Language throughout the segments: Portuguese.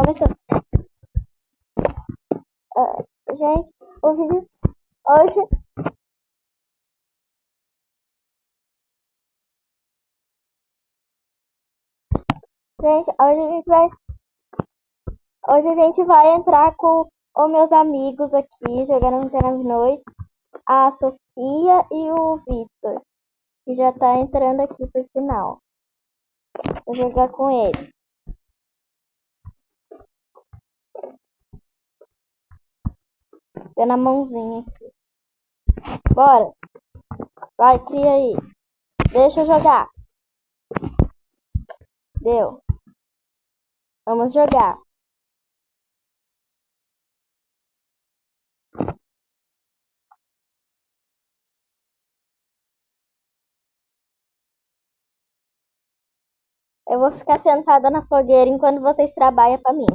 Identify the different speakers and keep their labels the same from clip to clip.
Speaker 1: começando. Gente, o vídeo hoje. Gente, hoje a gente vai entrar com os meus amigos aqui, jogando Antena Noite. A Sofia e o Victor, que já tá entrando aqui por sinal. Vou jogar com ele. Deu na mãozinha aqui. Bora. Vai, cria aí. Deixa eu jogar. Deu. Vamos jogar. Eu vou ficar sentada na fogueira enquanto vocês trabalham pra mim.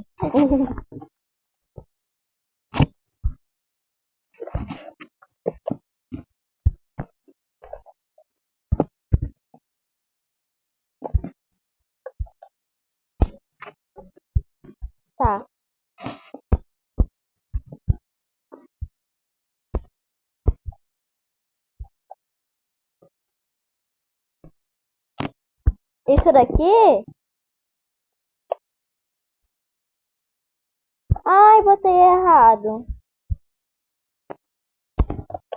Speaker 1: Tá. Isso daqui? Ai, botei errado.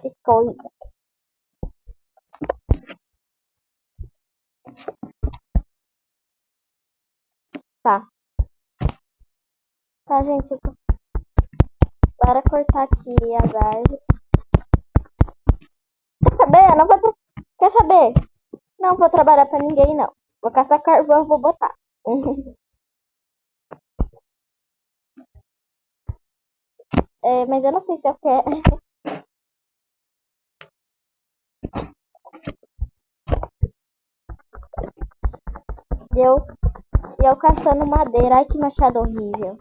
Speaker 1: Que coisa. Tá. Tá, gente. Bora cortar aqui as árvores. Quer saber? Não vou. Quer saber? Não vou trabalhar pra ninguém, não. Vou caçar carvão e vou botar. Mas eu não sei se eu quero. E eu caçando madeira. Ai, que machado horrível.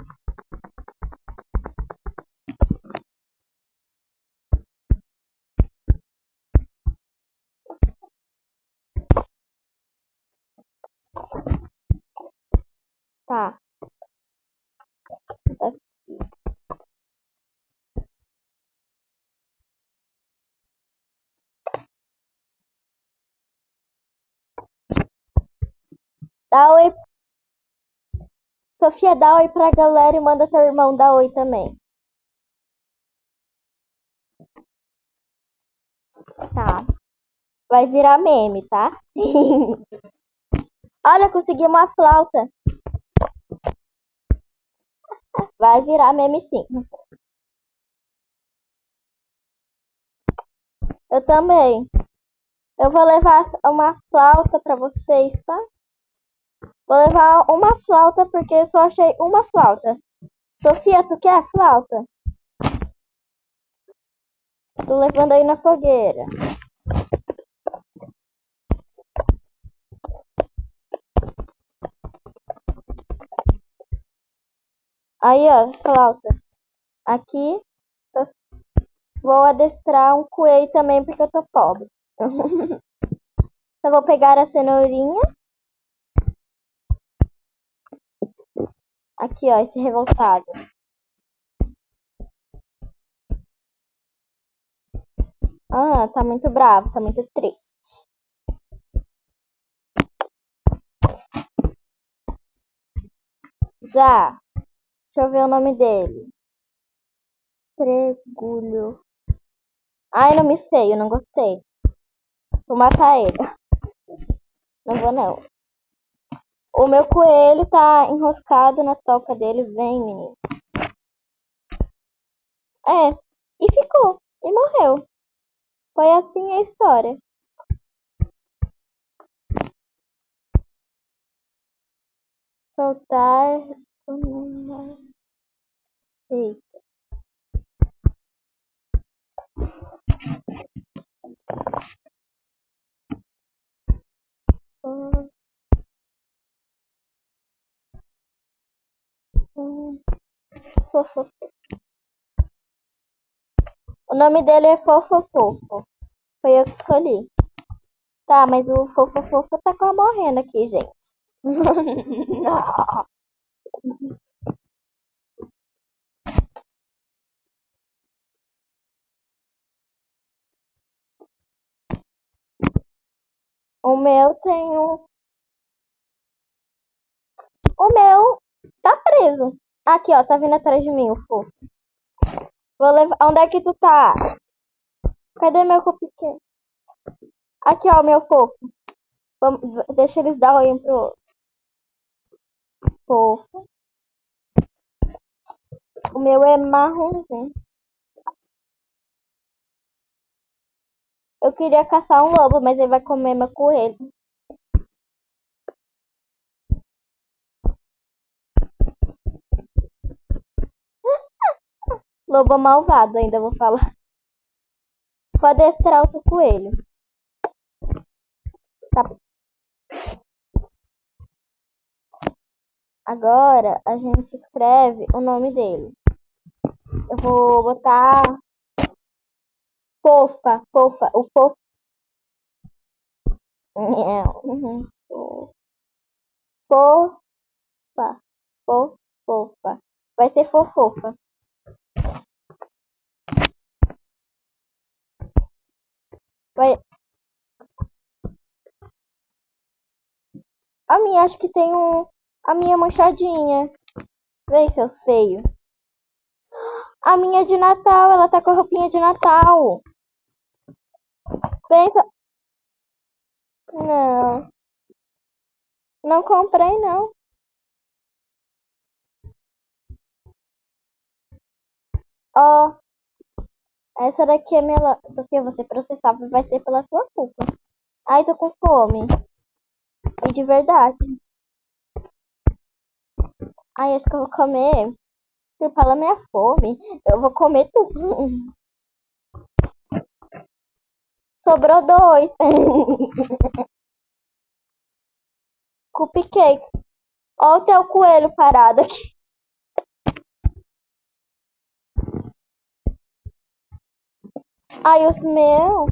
Speaker 1: Tá. Dá oi. Sofia, dá oi pra galera e manda teu irmão dar oi também. Tá. Vai virar meme, tá? Olha, consegui uma flauta. Vai virar meme sim. Eu também. Eu vou levar uma flauta pra vocês, tá? Vou levar uma flauta porque só achei uma flauta. Sofia, tu quer flauta? Tô levando aí na fogueira. Aí, ó, flauta. Aqui, vou adestrar um coelho também porque eu tô pobre. Eu vou pegar a cenourinha. Aqui, ó, esse revoltado. Ah, tá muito bravo, tá muito triste. Já. Deixa eu ver o nome dele. Tregulho. Ai, nome feio, não gostei. Vou matar ele. Não vou, não. O meu coelho tá enroscado na toca dele. Vem, menino. É. E ficou. E morreu. Foi assim a história. Soltar. Eita. Fofo. O nome dele é Fofo Fofo. Foi eu que escolhi. Tá, mas o Fofo Fofo tá quase morrendo aqui, gente. Não. O meu tem um. O meu tá preso. Aqui, ó, tá vindo atrás de mim, o fofo. Vou levar. Onde é que tu tá? Cadê meu cupcake? Aqui, ó, meu fofo. Vamos... Deixa eles dar oi um pro outro. Fofo. O meu é marronzinho. Eu queria caçar um lobo, mas ele vai comer meu coelho. Lobo malvado, ainda vou falar. Vou adestrar outro coelho. Tá. Agora a gente escreve o nome dele. Eu vou botar fofa, fofa, o fofo. Uhum. Fofa, fofa. Vai ser fofofa. Vai. A minha, acho que tem um. A minha manchadinha. Vê, seus feios. A minha é de Natal, ela tá com a roupinha de Natal. Pensa. Não, não comprei, não. Ó, essa daqui é minha. Sofia, você processava, vai ser pela sua culpa. Ai, tô com fome. E de verdade. Ai, acho que eu vou comer. Pela minha fome. Eu vou comer tudo. Sobrou dois. Cupcake. Ó o teu coelho parado aqui. Ai, os meus.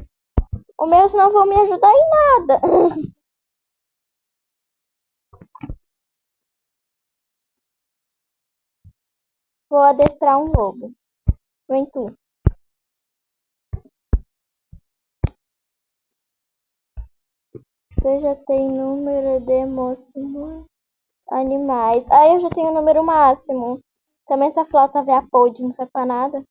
Speaker 1: Os meus não vão me ajudar em nada. Vou adestrar um lobo. Vem tu. Você já tem número de máximo animais. Ai, eu já tenho o número máximo. Também essa flauta véia podre, não serve pra nada.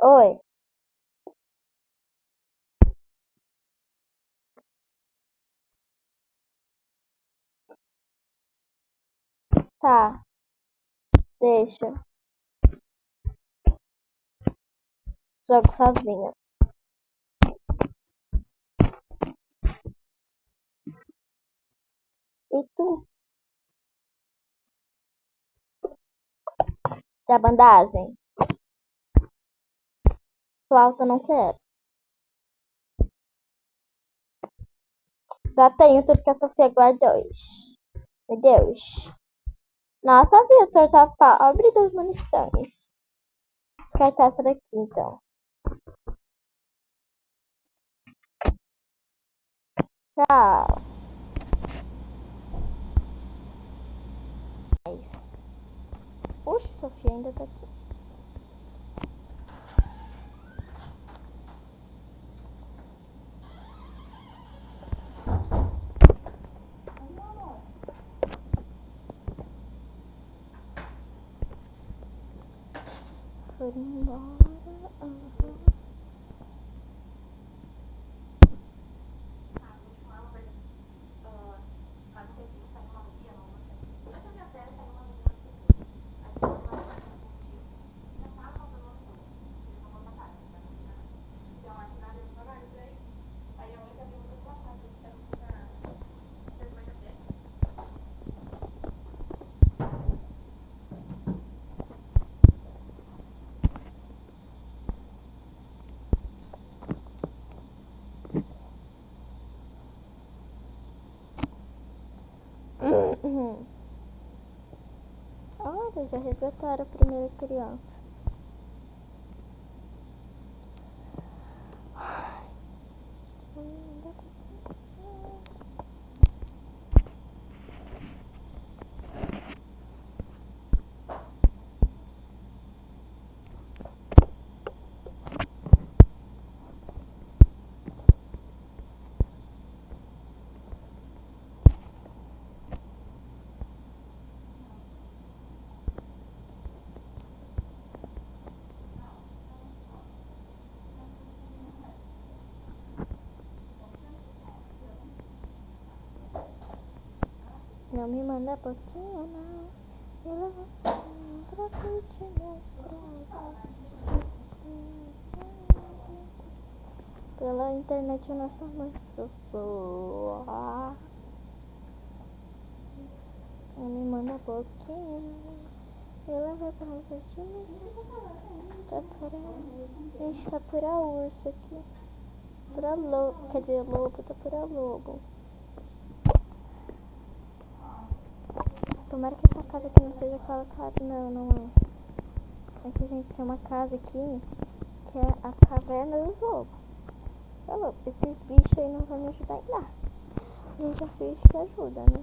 Speaker 1: Oi. Tá. Deixa. Jogo sozinha. E tu? Quer bandagem? Flauta não quero. Já tenho tudo que a Sofia guardou. Meu Deus. Nossa, Vitor, tá pobre das munições. Descartar essa daqui, então. Tchau. Oxe, Sofia ainda tá aqui. Foi embora. Uhum. Olha, já resgataram a primeira criança. Não me manda pouquinho, não. Ela vai pra curtir meus provas. Pela internet eu não sou muito boa. Não me manda pouquinho. Ela vai pra curtir meus provas. Gente, tá pura urso aqui. Pura lobo. Quer dizer, lobo, tá pura lobo. Tomara que essa casa aqui não seja colocada. Não, não é. É que a gente tem uma casa aqui que é a caverna dos lobos. Falou, esses bichos aí não vão me ajudar em nada. A gente já fez que ajuda, né?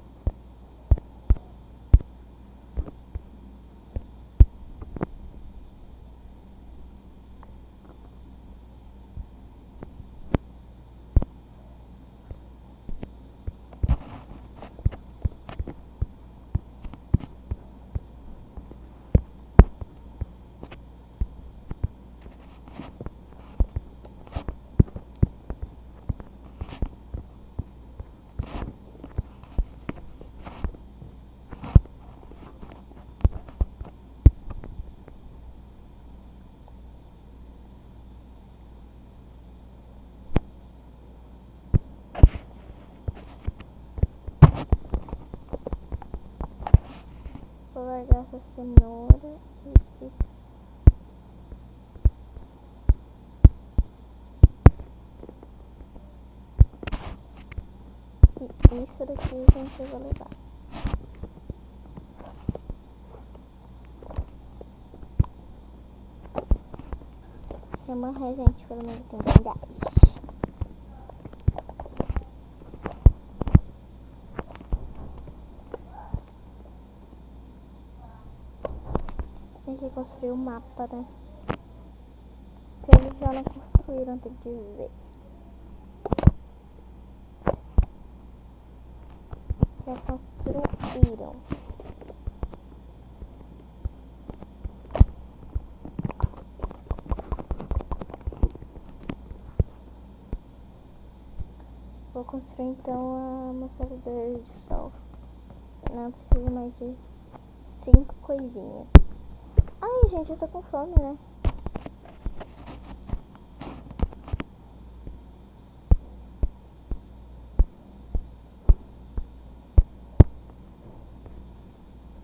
Speaker 1: Vou largar essa cenoura e isso. E isso daqui, gente, eu vou levar. Se eu morrer, gente, pelo menos tem 10. Tem que construir um mapa, né? Se eles já não construíram, tem que ver. Já construíram. Vou construir então a mostrador de sol. Não preciso mais de 5 coisinhas. Ai, gente, eu tô com fome, né?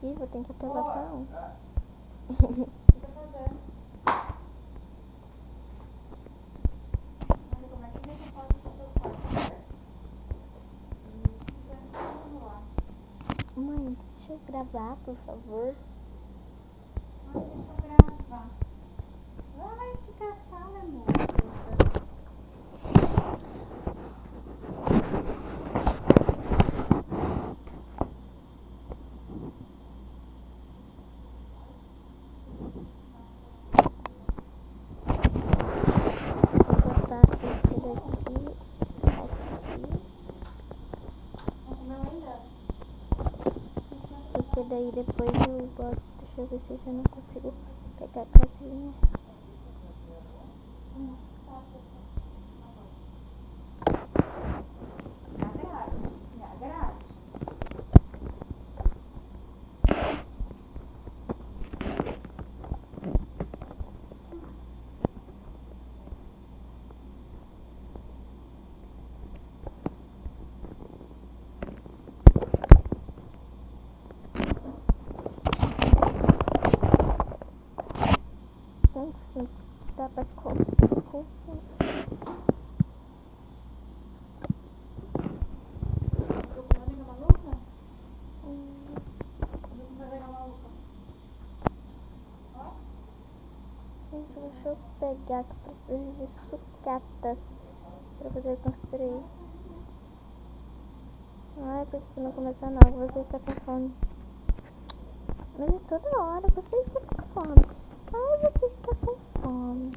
Speaker 1: Ih, vou ter que apelar pra um.
Speaker 2: O que tá fazendo? Olha, como é que você pode ter teu quarto aberto?
Speaker 1: Mãe, deixa eu gravar, por favor.
Speaker 2: Ai, deixa eu gravar. Vai te caçar, né, moça?
Speaker 1: Vou botar esse daqui aqui.
Speaker 2: Não comeu ainda?
Speaker 1: Porque daí depois eu boto. Deixa eu ver se eu já não consigo pegar a casinha.
Speaker 2: Na garagem.
Speaker 1: Com 5. Dá pra construir com 5.
Speaker 2: Jogou uma nega maluca? Jogou uma nega maluca. Ó.
Speaker 1: Gente, deixa eu pegar que eu preciso de sucatas pra poder construir. Ai, por que não começa não? Você está com fome. Mas é toda hora você está com fome. Ai, você está com fome.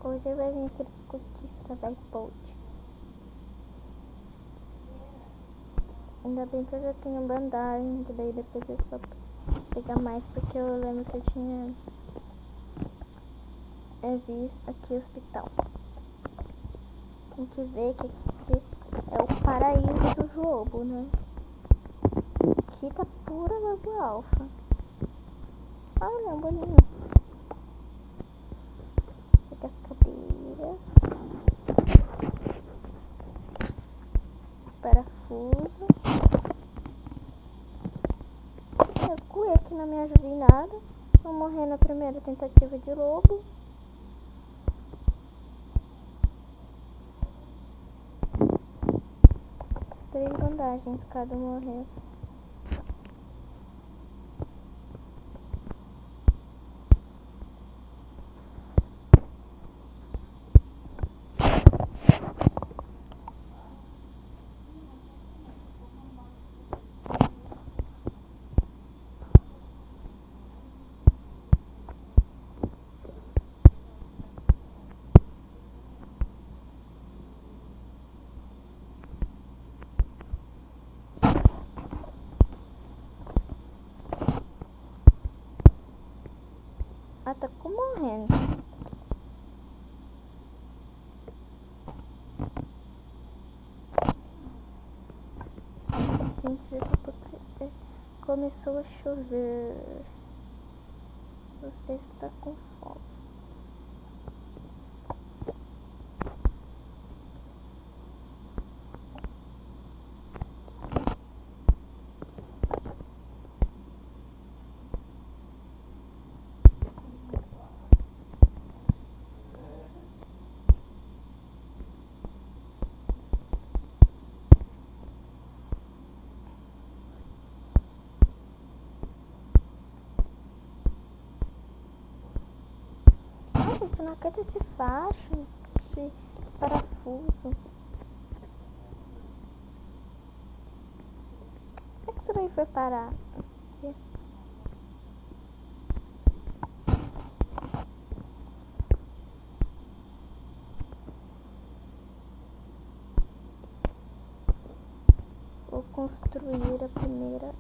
Speaker 1: Hoje vai vir aqueles cultistas da iPod. Ainda bem que eu já tenho bandagem, que daí depois é só pegar mais, porque eu lembro que eu tinha visto aqui o hospital. Tem que ver que é o paraíso dos lobos, né? Aqui tá pura lobo alfa. Olha, um bolinho. Pega as cadeiras. Parafuso. As cuecas que não me ajudam em nada. Vou morrer na primeira tentativa de lobo. Três bandagens cada morreu. Ah, tá morrendo. Gente, começou a chover. Você está com fome. Gente, não quero esse facho, esse parafuso. Como é que isso daí foi parar? Aqui. Vou construir a primeira.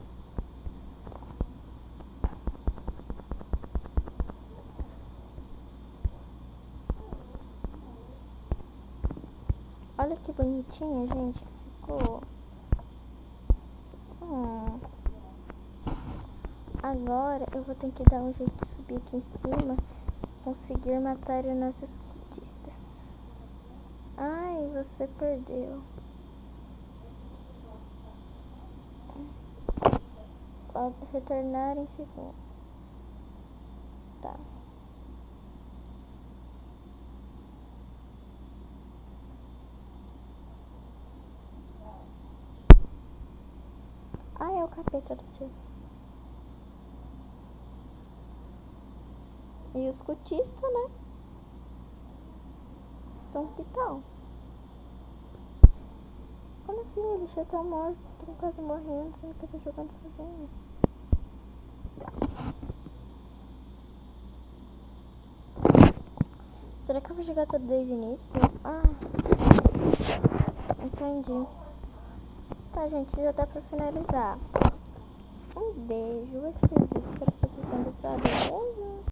Speaker 1: Olha que bonitinha, gente. Ficou. Agora eu vou ter que dar um jeito de subir aqui em cima. Conseguir matar os nossos cultistas. Ai, você perdeu. Pode retornar em segundo. Tá. Ah, é o capeta do circo. E os cultistas, né? Então que tal? Como assim? Eles já estão mortos, estão quase morrendo, sendo que eu tô jogando sozinho. Será que eu vou jogar tudo desde o início? Ah, entendi. Tá, gente, já dá pra finalizar. Um beijo, esse foi o vídeo, espero que vocês tenham gostado. Beijo!